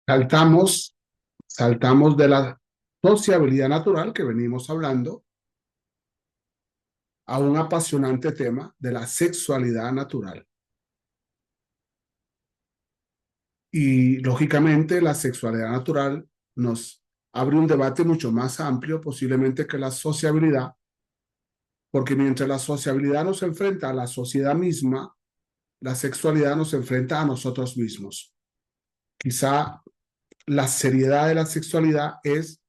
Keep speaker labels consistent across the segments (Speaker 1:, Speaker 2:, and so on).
Speaker 1: Saltamos, saltamos de la sociabilidad natural que venimos hablando a un apasionante tema de la sexualidad natural. Y lógicamente la sexualidad natural nos abre un debate mucho más amplio posiblemente que la sociabilidad, porque mientras la sociabilidad nos enfrenta a la sociedad misma, la sexualidad nos enfrenta a nosotros mismos. Quizá la seriedad de la sexualidad es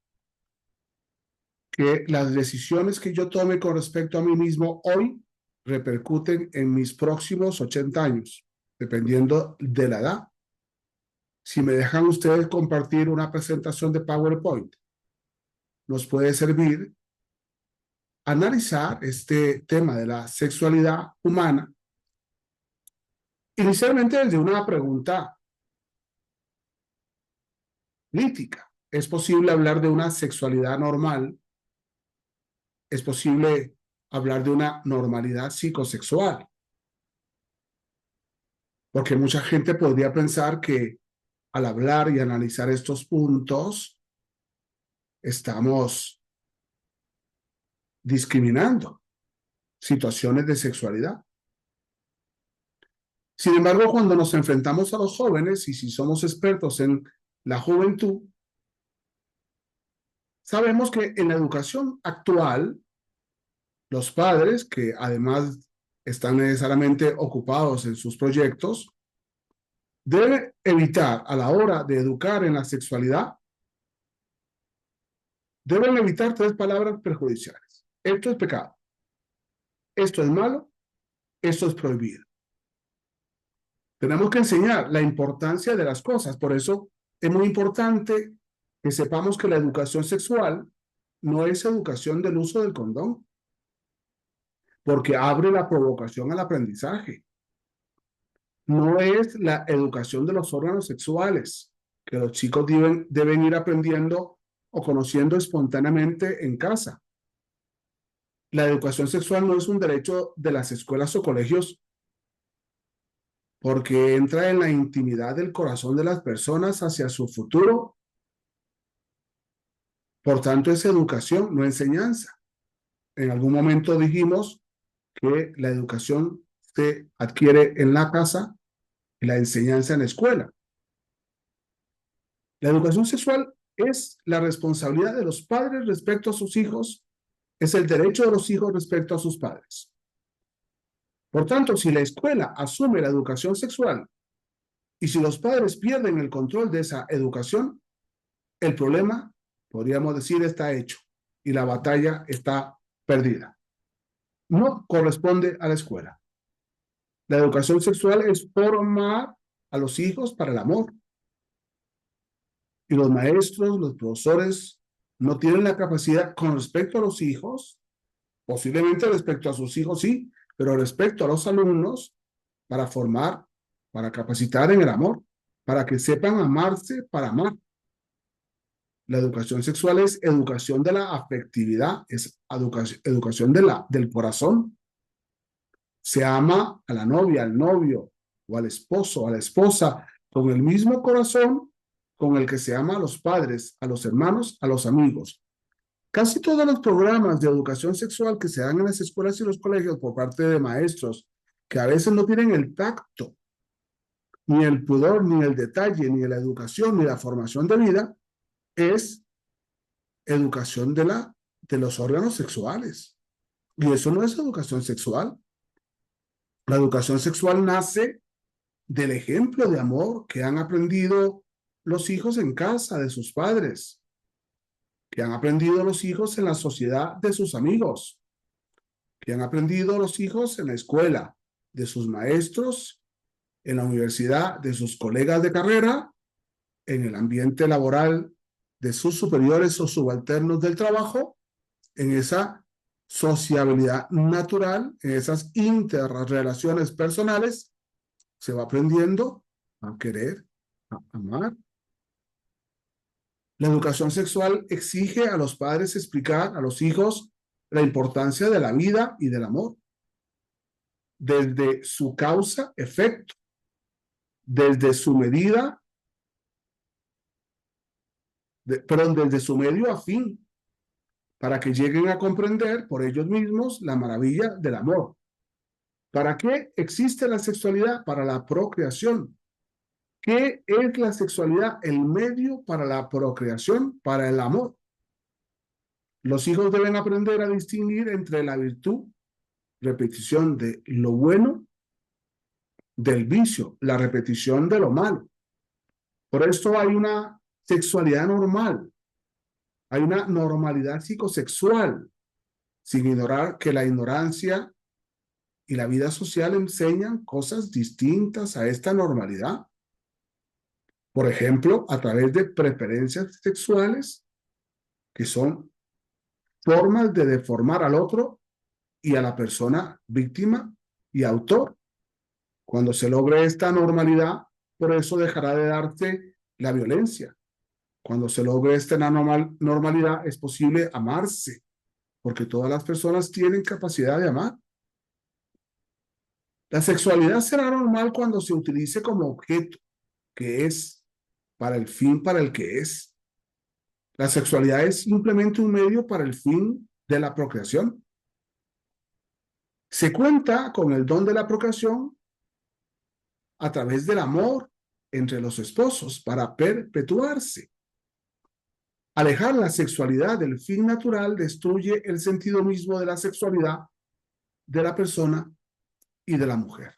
Speaker 1: que las decisiones que yo tome con respecto a mí mismo hoy repercuten en mis próximos 80 años, dependiendo de la edad. Si me dejan ustedes compartir una presentación de PowerPoint, nos puede servir analizar este tema de la sexualidad humana, inicialmente desde una pregunta crítica. ¿Es posible hablar de una sexualidad normal? ¿Es posible hablar de una normalidad psicosexual? Porque mucha gente podría pensar que al hablar y analizar estos puntos, estamos discriminando situaciones de sexualidad. Sin embargo, cuando nos enfrentamos a los jóvenes y si somos expertos en la juventud, sabemos que en la educación actual, los padres, que además están necesariamente ocupados en sus proyectos, deben evitar a la hora de educar en la sexualidad, deben evitar tres palabras perjudiciales. Esto es pecado, esto es malo, esto es prohibido. Tenemos que enseñar la importancia de las cosas. Por eso es muy importante que sepamos que la educación sexual no es educación del uso del condón, porque abre la provocación al aprendizaje. No es la educación de los órganos sexuales, que los chicos deben ir aprendiendo o conociendo espontáneamente en casa. La educación sexual no es un derecho de las escuelas o colegios porque entra en la intimidad del corazón de las personas hacia su futuro. Por tanto, es educación, no enseñanza. En algún momento dijimos que la educación se adquiere en la casa y la enseñanza en la escuela. La educación sexual es la responsabilidad de los padres respecto a sus hijos, es el derecho de los hijos respecto a sus padres. Por tanto, si la escuela asume la educación sexual y si los padres pierden el control de esa educación, el problema, podríamos decir, está hecho y la batalla está perdida. No corresponde a la escuela. La educación sexual es formar a los hijos para el amor. Y los maestros, los profesores, no tienen la capacidad con respecto a los hijos, posiblemente respecto a sus hijos sí, pero respecto a los alumnos, para formar, para capacitar en el amor, para que sepan amarse para amar. La educación sexual es educación de la afectividad, es educación del corazón. Se ama a la novia, al novio o al esposo, a la esposa, con el mismo corazón con el que se ama a los padres, a los hermanos, a los amigos. Casi todos los programas de educación sexual que se dan en las escuelas y los colegios por parte de maestros que a veces no tienen el tacto, ni el pudor, ni el detalle, ni la educación, ni la formación de vida, es educación de los órganos sexuales. Y eso no es educación sexual. La educación sexual nace del ejemplo de amor que han aprendido los hijos en casa de sus padres, que han aprendido los hijos en la sociedad de sus amigos, que han aprendido los hijos en la escuela de sus maestros, en la universidad de sus colegas de carrera, en el ambiente laboral de sus superiores o subalternos del trabajo, en esa sociabilidad natural, en esas interrelaciones personales, se va aprendiendo a querer, a amar. La educación sexual exige a los padres explicar a los hijos la importancia de la vida y del amor, desde su causa-efecto, desde su medida pero desde su medio a fin, para que lleguen a comprender por ellos mismos la maravilla del amor. ¿Para qué existe la sexualidad? Para la procreación. ¿Qué es la sexualidad? El medio para la procreación, para el amor. Los hijos deben aprender a distinguir entre la virtud, repetición de lo bueno, del vicio, la repetición de lo malo. Por esto hay una sexualidad normal, hay una normalidad psicosexual, sin ignorar que la ignorancia y la vida social enseñan cosas distintas a esta normalidad. Por ejemplo, a través de preferencias sexuales, que son formas de deformar al otro y a la persona víctima y autor. Cuando se logre esta normalidad, por eso dejará de darse la violencia. Cuando se logre esta normalidad, es posible amarse, porque todas las personas tienen capacidad de amar. La sexualidad será normal cuando se utilice como objeto, que es para el fin para el que es. La sexualidad es simplemente un medio para el fin de la procreación. Se cuenta con el don de la procreación a través del amor entre los esposos para perpetuarse. Alejar la sexualidad del fin natural destruye el sentido mismo de la sexualidad de la persona y de la mujer.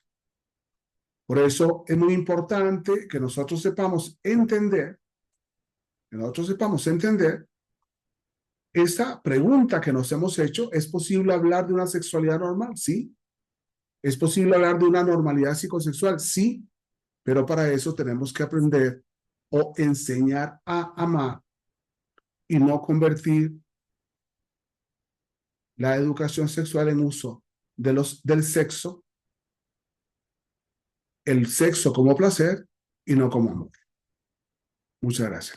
Speaker 1: Por eso es muy importante que nosotros sepamos entender, esta pregunta que nos hemos hecho: ¿es posible hablar de una sexualidad normal? Sí. ¿Es posible hablar de una normalidad psicosexual? Sí. Pero para eso tenemos que aprender o enseñar a amar y no convertir la educación sexual en uso del sexo, el sexo como placer y no como amor. Muchas gracias.